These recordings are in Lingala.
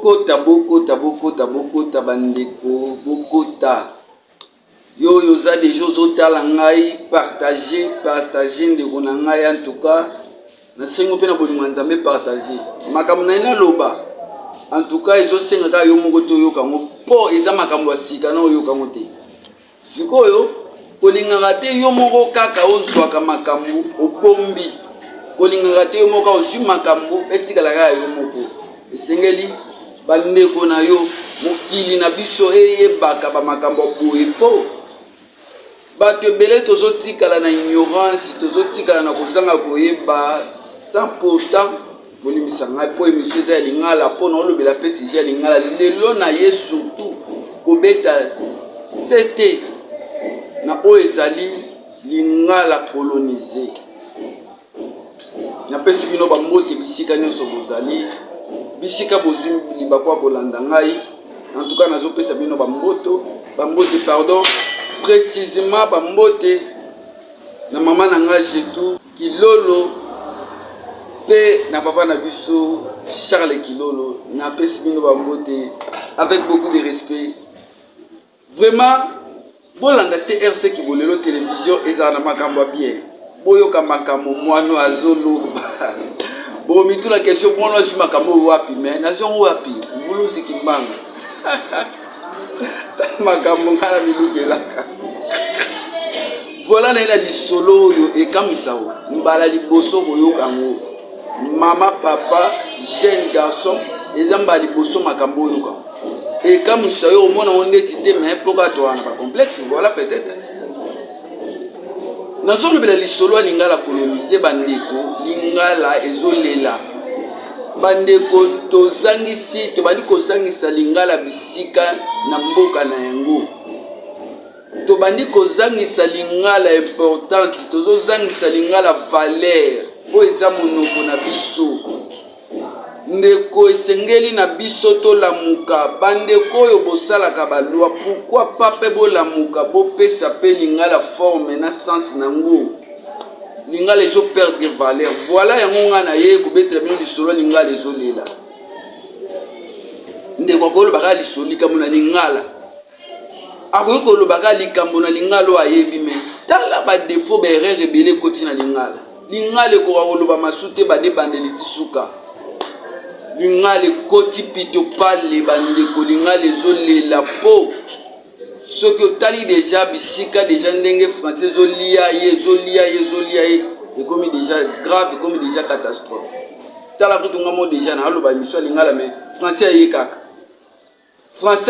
bokota bandeko bokota yo yoza des choses otala ngai partager ndeko na ngai en tout cas na sengo pe na bolingo nzambe partager makambo na ina loba en tout cas ezosenga kaka yo moko to yoka ngo po eza makambo ya sika na oyoka ngo te sikoyo kolingaka te yo moko kaka ozwaka makambo opombi kolingaka te yo moko ozwi makambo etikala kaka yo moko esengeli bandeko na yo mokili na biso eyebaka bamakambo boye po bato ebele tozotikala na ignorance tozotikala na kozanga koyeba sans pourtant bolimbisa ngai po emission eza ya lingala mpo na olobela mpe sije ya lingala lelo na ye surtout kobeta sete na oyo ezali lingala colonise napesi bino bambote bisika nyonso bozali bisika bozwi libakwa kolanda ngai en tout cas nazopesa bino bambote pardon précisément bambote na mama na ngai Jetou Kilolo pe na papa na biso Charles Kilolo napesi bino bambote avec beaucoup de respect vraiment bolanda TRC ki bolelo télévision ezala na makambo bien boyoka makambo mwano azoloba bomitu la question mwana azwi makambo wapi mais nation wapi vulusi kimbanga makambo ngala bilukelaka voilà na ina lisolo oyo ekamisa o mbala liboso koyoka ngo mama papa jeune garçon ezamba liboso makambo oyo ka ekamisa yo omona ondeti te mais pourquoi toi na pas complexe voilà peut-être nazolobela lisolo ya lingala colonise bandeko lingala ezolela bandeko tozangisi tobandi kozangisa lingala bisika na mboka na yango tobandi kozangisa lingala importance tozozangisa lingala valeur oyo eza monoko na biso ndeko esengeli na biso tolamuka bandeko oyo bosalaka balwa pourquoi pas mpe bolamuka bopesa mpe lingala forme na sens nango lingala ezo perdre valeur voilà yango nga na ye kobetela bino lisolo lingala ezolela ndeko akolobaka lisolo likambo na lingala akoki kolobaka likambo na lingala oyo ayebi me tala badefo baerreur ebele ekoti na lingala lingala ekoka koloba masu te badebandeli ti suka lingala ekoti pito pale bandeko lingala ezolela po soki otali deja bisika deja ndenge français ezolia ye ekomi deja grave ekomi deja catastrophe tala kutunga mo deja na aloba émission ya lingala mais français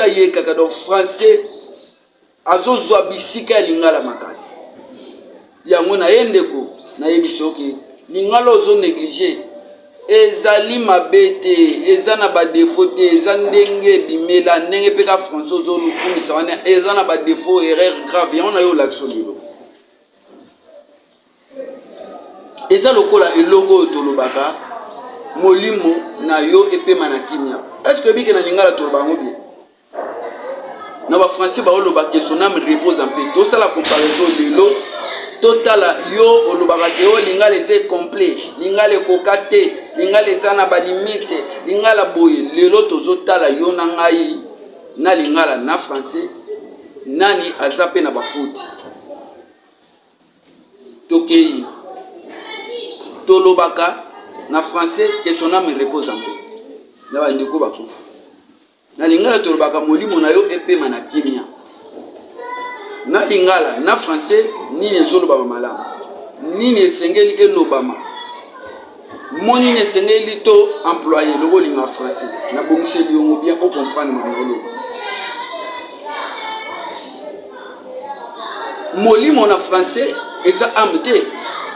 aye kaka donc français azozwa bisika ya lingala makasi yango na ye ndeko nayebi soki lingala ozo néglige ezali mabe te eza na badefo te eza ndenge ebimela ndenge mpe ka français ozolufungisa wana eza na badefo erreur grave yango na yo olakiso lelo eza lokola eloko oyo tolobaka molimo na yo epema na kimia est-ce que ebike na lingala toloba yango bien na bafrançais baoloba ke son âme repose en paix tosala comparaison lelo totala yo olobaka ke yo lingala eza complet lingala ekoka te lingala eza na balimite lingala boye lelo tozotala yo na ngai na lingala na français nani aza mpe na bafuti tokei tolobaka na français ke son âme repose en paix na bandeko bakufa na lingala tolobaka molimo na yo epema na kimia na lingala na français nini ezolobama malamu nini esengeli elobama monini esengeli to employé loko linga français na bongiseli yongo bien o comprendre mangolo molimo na français eza âme te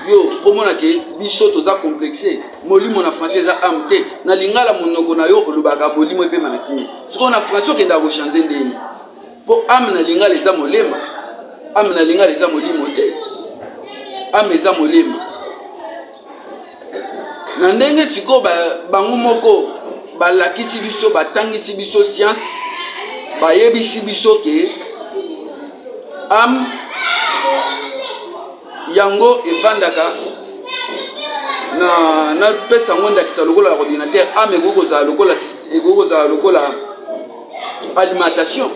yo pomona ke biso toza complexé molimo na français eza âme te na lingala monoko na yo olobaka molimo epema na kimia siko na français okenda kochange ndeni po âme na lingala eza molema ame na lingala eza molimo te ame eza molema na ndenge sikoyo bango moko balakisi biso batangisi biso science bayebisi biso ke ame yango evandaka na pesa ngo ndakisa lokola ordinateur ame ekoki kozala lokola la alimentation.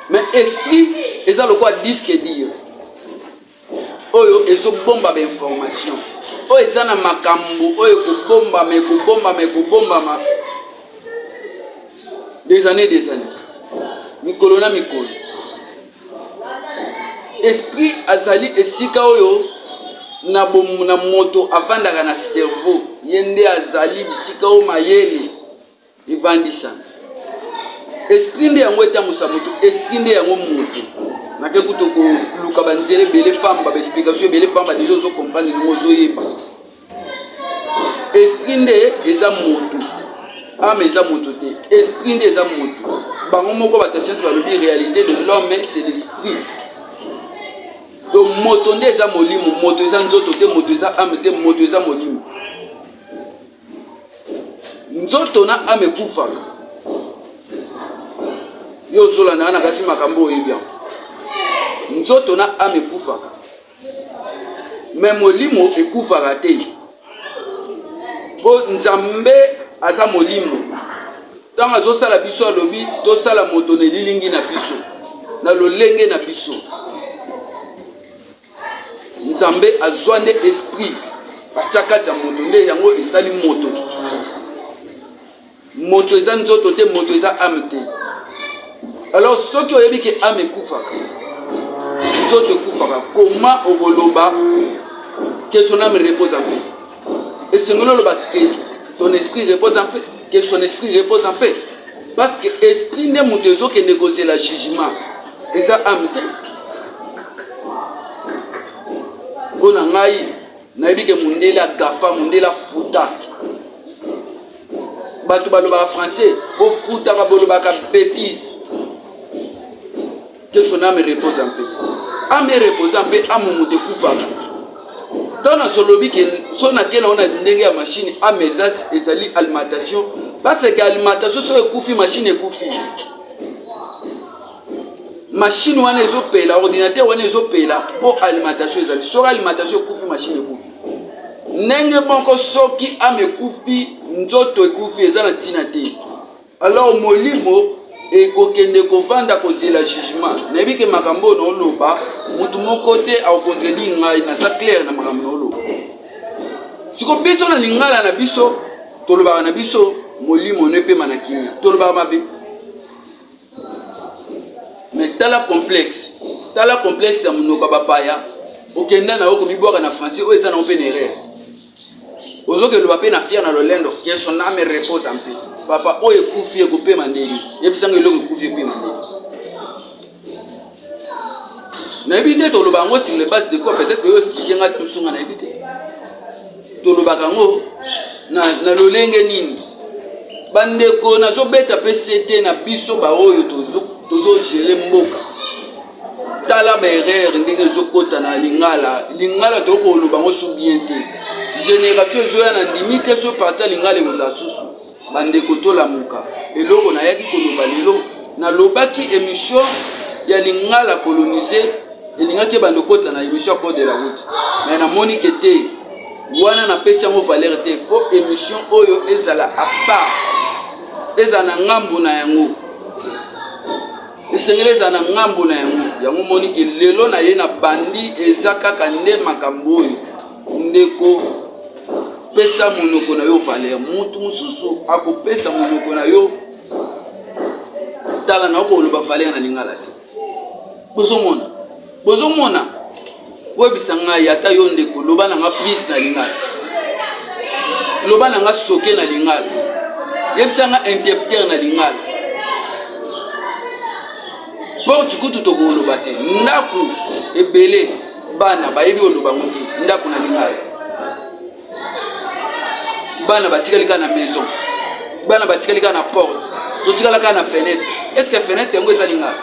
Mais esprit, c'est le quoi disque dire. Oyo ezo bomba ba information. Oyo ezana makambo, oyo kubomba me. Des années. Mikolo na mikolo. Esprit azali esika oyo na moto avandaka na cerveau. Yende azali bisika o mayele evandisha. Esprit nde yango etamusa moto, esprit nde yango moto. Nake kutoko luka banzele bele pamba, ba explication bele pamba déjà zo comprendre ngo zo yeba. Esprit nde eza moto. Ame eza moto te. Esprit nde eza moto. Bango moko ba ta science ba lobi réalité de l'homme c'est l'esprit. Donc moto nde eza molimo, moto eza nzoto te, moto eza ame te, moto eza molimo. Nzoto na ame kufaka. Yo zola na kasi makambo yebia. Nzoto na ame kufaka. Mais molimo ekufaka te. Po nzambe aza molimo. Tant azo sala biso alobi to sala moto ne lilingi na biso. Na lolenge na biso. Nzambe azwande esprit. Achaka ta moto nde yango esali moto. Moto eza nzoto te, moto eza ame te. Alors ceux qui ont dit que ame kufaka. Nzoto kufaka. Comment ogoloba que son âme repose en paix. Et c'est que ton esprit repose en paix, que son esprit repose en paix. Parce que l'esprit n'est pas qui négocie le jugement. Et ça, âme. On a dit que mon la gafa, mon la fouta. Batu baloba français, au fouta baloba bêtise. Que son âme repose en paix. Âme repose en paix, âme mouté kufaka. Dans la solobi que son laquelle on a dénégé la machine à mesas et sali alimentation parce que l'alimentation sur koufi machine et koufi machine wana ezopela ordinateur wana ezopela pour alimentation ezali sur alimentation koufi machine et koufi nenge moko soki ame koufi nzoto ekoufi ezala tina te alors molimo ekokende kovanda kozela jugement nayebi ke makambo na oloba mutu moko te akontredire ngai na sa clair na makambo na oloba siko biso na lingala na biso tolobaka na biso molimo ne pe manakini tolobaka mabe mais tala complexe ya monoko bapaya okenda na oko mibwaka na français o eza na open erreur ozoke loba pe na fier na lolendo que son âme repose en paix. Papa oye kufie kupe mandeli yebisanga eloko kufie pe mandeli na ebite to loba ngo sur les bases de quoi peut-être que yo expliquer ngata msunga na ebite to loba kango na lolenge nini bandeko na zo beta PCT na biso ba oyo tozo gérer mboka tala ba erreur ndenge zo kota na lingala to ko loba ngo subiente génération zo ya na limite so parti lingala ngo susu bandeko to la muka eloko na yaki koloba lelo na lobaki émission ya lingala coloniser elingaki bandokota na émission code de la route mais na monique te wana na pesi yango valeur te fo émission oyo ezala à part ezana ngambu na yango esengele ezana ngambu na yango monique lelo na ye na bandi ezakaka nde makambo oyo ndeko pesa monoko na yo valeur mutu mususu akopesa monoko na yo tala na okoloba valeur na lingala te bozomona webisa ngai ata yo ndeko loba na nga please na lingala loba na nga soke na lingala yebisa nga interpreter na lingala po chikutu to koloba te ndaku ebele bana bayebi oloba ngote ndaku na lingala bana batika na maison bana batika na porte totika na fenêtre est-ce que fenêtre yango eza lingala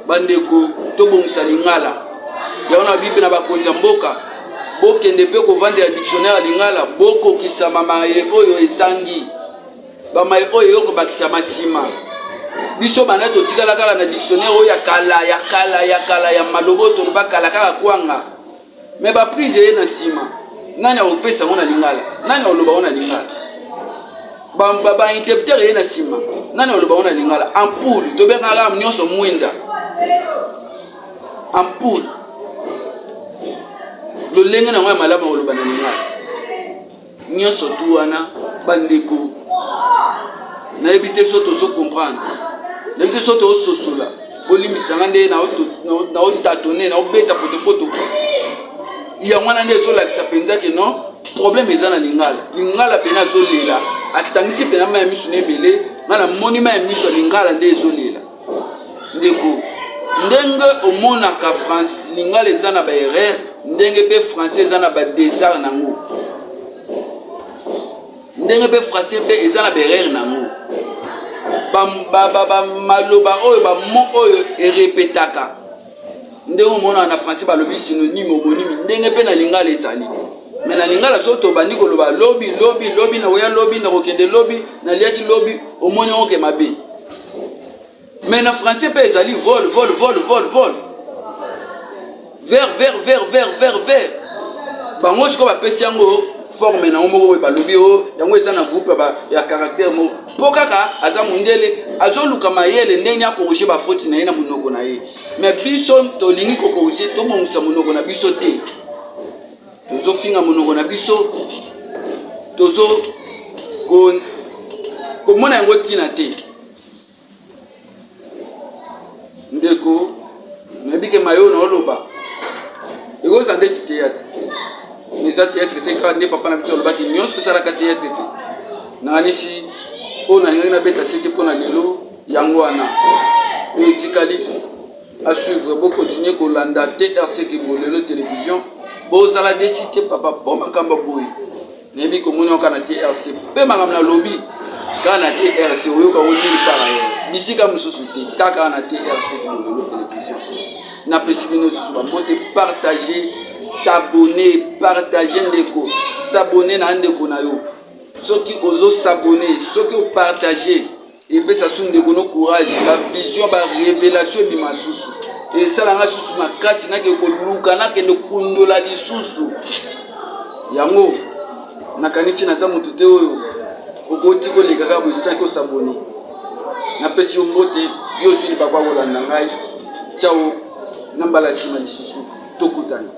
bandeko tobongisa lingala yaona bible na bakonza mboka bokende pe kovandela dictionnaire lingala bokokisa mamaye oyo esangi bamaye oyo yoko bakisa masima biso bana totikala kala na dictionnaire oyo ya kala ya maloboto bakala kala kwanga mais ba prise ye na sima nani opesa mona lingala nani oloba ona lingala ba interpréter ye na sima nani oloba ona lingala ampoule to benga nyonso mwinda ampoule lo lenga na ngwa malama oloba na lingala nyonso tu wana bandeko na ebité soto zo comprendre na ebité soto sosola olimbisanga nde na otatone na obeta potopoto ya mwana nde ezolakisa mpenza ke non problème eza na lingala pena azolela atangisi pena ma ya miso na ebele nga na moni ma ya miso lingala nde ezolela ndeko ndenge omonaka France lingala eza na baerreur ndenge mpe français eza na badésart nango ndenge mpe français mpe eza na baerreur nango maloba oyo bamo oyo erepetaka ndenge omona na français balobi synonyme homonyme ndenge mpe na lingala ezali me na lingala so tobandi koloba lobi na koya lobi na kokende lobi na liaki lobi omoni oke mabe me na français mpe ezali vol vers bango siko bapesi yango forme na moko boye balobi o yango eza na groupe ya caractère mo po kaka aza mundele azoluka mayele ndenge akorige bafoti na ye na monoko na ye me biso tolingi kokorige tobongisa monoko na biso te tozofinga monoko na biso tozo komona yango ntina te ndeko nayebike mayo na oloba ekoza nde théâtre eza théâtre te kaka nde papa na biso alobaki nyonso esalaka théâtre te nanganisi oyo nalingaki nabeta se te mpo na lelo yango wana oyo etikali asuivre bokontinue kolanda TRC Kibo lelo télévision bozala desi te papa mpo makambo boye nayebi komoni oka na TRC mpe makambo na lobi kaka na TRC oyoka onini par ailleurs bisika mosusu te kaka na TRC Kibo lelo télévision napesi bino susu bambote partager partager ndeko s'abonner na ndeko na yo soki ozo s'abonner soki o partager epesa su ndeko no courage la vision ba révélation bima susu esala nga susu makasi nake koluka nakende kundola lisusu yango nakanisi naza mutu te oyo okoti koleka kaka boisaki osabone napesi yo mbote yo osili bakwa kolanda ngai ciao nambala nsima lisusu tokutana.